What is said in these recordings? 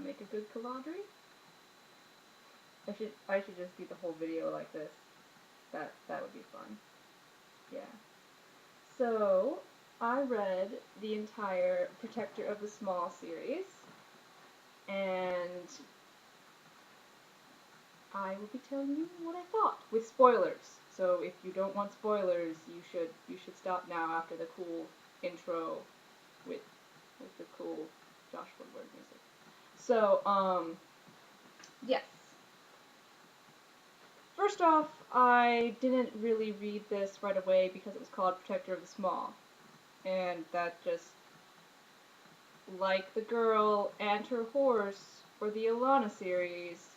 make a good Caladri? I should just do the whole video like this. That would be fun. Yeah. So I read the entire Protector of the Small series, and I will be telling you what I thought with spoilers. So if you don't want spoilers, you should stop now after the cool intro with the cool Josh Woodward music. So yes. First off, I didn't really read this right away because it was called Protector of the Small, and that just, like the girl and her horse for the Alana series,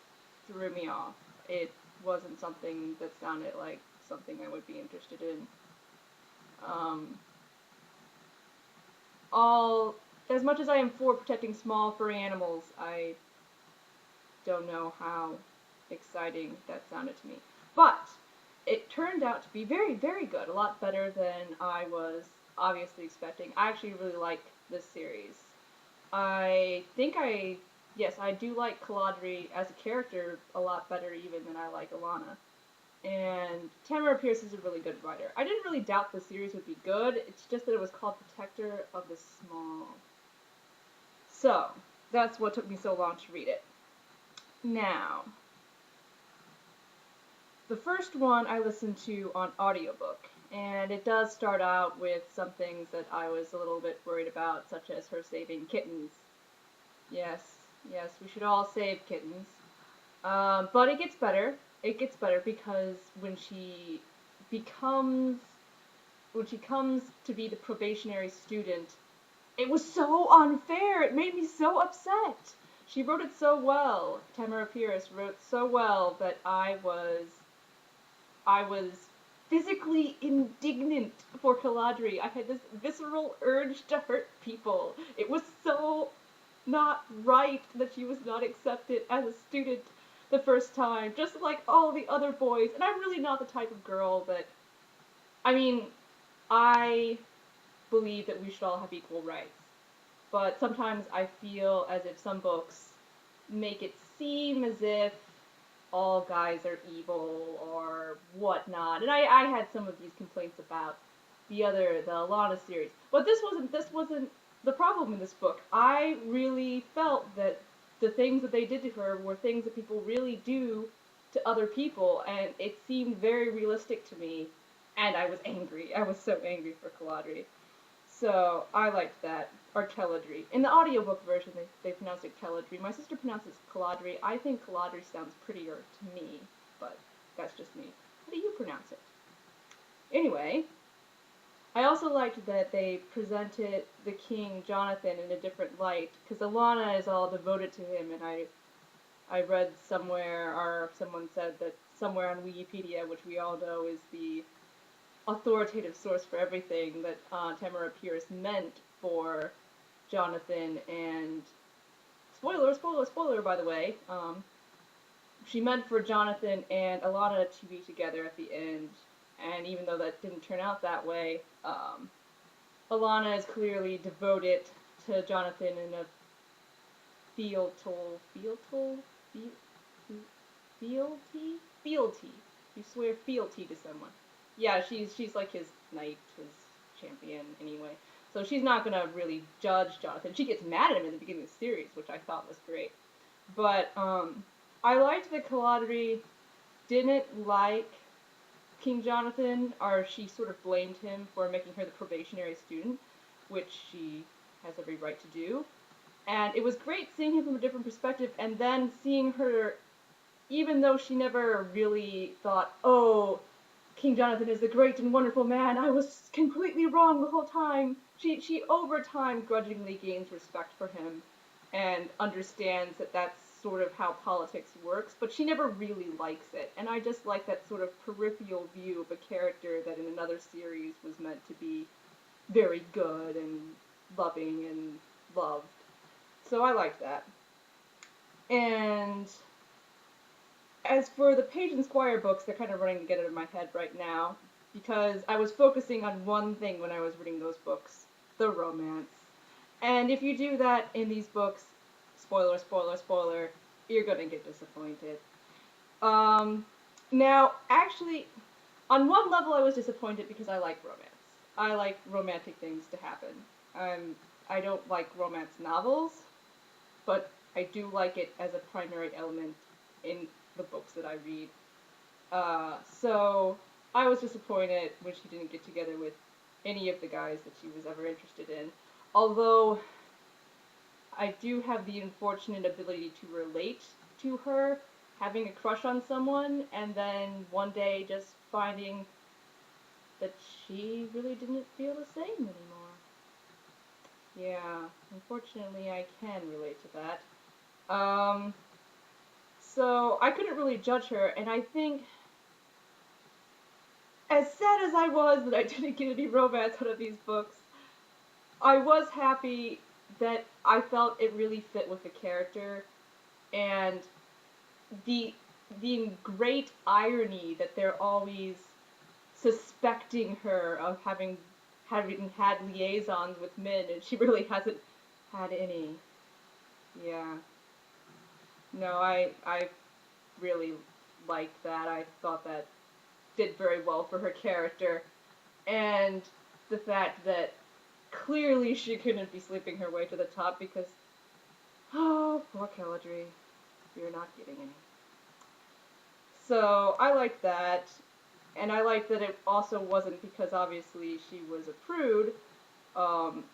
threw me off. It wasn't something that sounded like something I would be interested in. All as much as I am for protecting small furry animals, I don't know how exciting that sounded to me. But it turned out to be very, very good. A lot better than I was obviously expecting. I actually really like this series. Yes, I do like Caladri as a character a lot better even than I like Alana. And Tamora Pierce is a really good writer. I didn't really doubt the series would be good, it's just that it was called Protector of the Small. So, that's what took me so long to read it. Now, the first one I listened to on audiobook, and it does start out with some things that I was a little bit worried about, such as her saving kittens. Yes, yes, we should all save kittens. But it gets better. It gets better because becomes when she comes to be the probationary student, it was so unfair. It made me so upset. She wrote it so well. Tamora Pierce wrote so well that I was physically indignant for Caladri. I had this visceral urge to hurt people. It was so not right that she was not accepted as a student the first time, just like all the other boys. And I'm really not the type of girl that, I mean, I believe that we should all have equal rights. But sometimes I feel as if some books make it seem as if all guys are evil or whatnot. And I had some of these complaints about the Alana series. But this wasn't the problem in this book. I really felt that the things that they did to her were things that people really do to other people, and it seemed very realistic to me, and I was angry. I was so angry for Caladri. So I liked that. Or Caladri. In the audiobook version, they pronounce it Caladri. My sister pronounces Caladri. I think Caladri sounds prettier to me, but that's just me. How do you pronounce it? Anyway, I also liked that they presented the King Jonathan in a different light, because Alana is all devoted to him, and I read somewhere, or someone said that somewhere on Wikipedia, which we all know is the authoritative source for everything, that Tamora Pierce meant for Jonathan, and spoiler, by the way, she meant for Jonathan and Alana to be together at the end, and even though that didn't turn out that way, Alana is clearly devoted to Jonathan in a fealty. You swear fealty to someone. Yeah, she's like his knight, his champion anyway. So she's not gonna really judge Jonathan. She gets mad at him in the beginning of the series, which I thought was great. But I liked that Caladri didn't like King Jonathan, or she sort of blamed him for making her the probationary student, which she has every right to do. And it was great seeing him from a different perspective, and then seeing her, even though she never really thought, oh, King Jonathan is the great and wonderful man, I was completely wrong the whole time. She over time grudgingly gains respect for him and understands that that's sort of how politics works, but she never really likes it. And I just like that sort of peripheral view of a character that in another series was meant to be very good and loving and loved. So I liked that. And as for the Page and Squire books, they're kind of running together in my head right now, because I was focusing on one thing when I was reading those books, the romance. And if you do that in these books, spoiler, spoiler, spoiler, you're gonna get disappointed. Now, actually, on one level I was disappointed because I like romance. I like romantic things to happen. I don't like romance novels, but I do like it as a primary element in the books that I read. So I was disappointed when she didn't get together with any of the guys that she was ever interested in. Although I do have the unfortunate ability to relate to her having a crush on someone and then one day just finding that she really didn't feel the same anymore. Yeah, unfortunately I can relate to that. So I couldn't really judge her, and I think as sad as I was that I didn't get any romance out of these books, I was happy that I felt it really fit with the character, and the the great irony that they're always suspecting her of having had liaisons with men, and she really hasn't had any. Yeah. No, I really liked that. I thought that did very well for her character, and the fact that clearly she couldn't be sleeping her way to the top because, oh, poor Caladri, you're not getting any. So I liked that, and I liked that it also wasn't because obviously she was a prude. Um,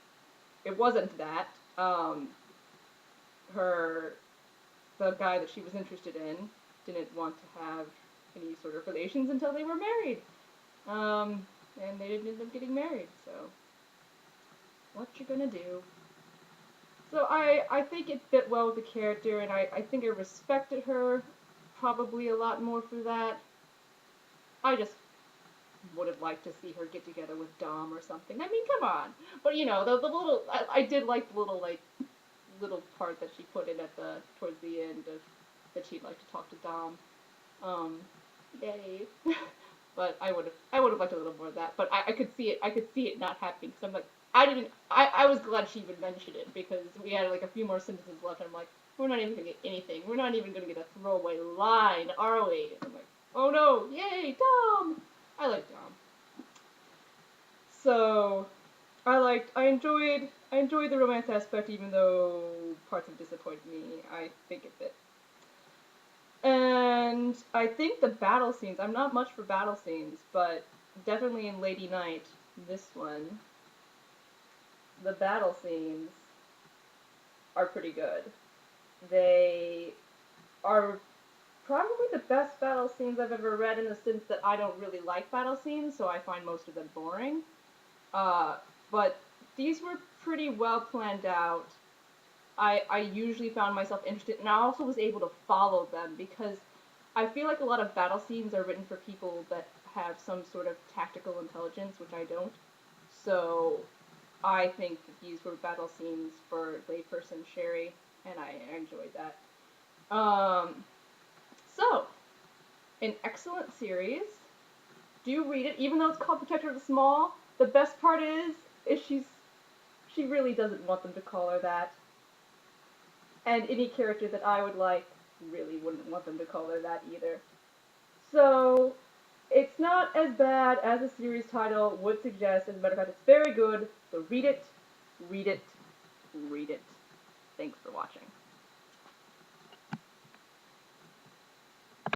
it wasn't that. Her, the guy that she was interested in, didn't want to have any sort of relations until they were married. And they didn't end up getting married, so what you gonna do? So I think it fit well with the character, and I think I respected her probably a lot more for that. I just would have liked to see her get together with Dom or something. I mean, come on. But you know, the little I did like the little part that she put in at the towards the end of that she'd like to talk to Dom. Um, Yay. But I would have liked a little more of that. But I could see it not happening. So I'm like, I was glad she even mentioned it because we had like a few more sentences left. And I'm like, we're not even gonna get anything. We're not even gonna get a throwaway line, are we? And I'm like, oh no, yay, Dom! I like Dom. So I enjoyed the romance aspect even though parts of disappointed me. I think it fit. And I think the battle scenes, I'm not much for battle scenes, but definitely in Lady Night, this one, the battle scenes are pretty good. They are probably the best battle scenes I've ever read in the sense that I don't really like battle scenes, so I find most of them boring. Uh, but these were pretty well planned out. I usually found myself interested, and I also was able to follow them because I feel like a lot of battle scenes are written for people that have some sort of tactical intelligence, which I don't. So I think that these were battle scenes for layperson Sherry, and I enjoyed that. So, an excellent series. Do read it, even though it's called Protector of the Small. The best part is she really doesn't want them to call her that. And any character that I would like really wouldn't want them to call her that either. So, it's not as bad as the series title would suggest. As a matter of fact, it's very good. So read it, read it, read it. Thanks for watching.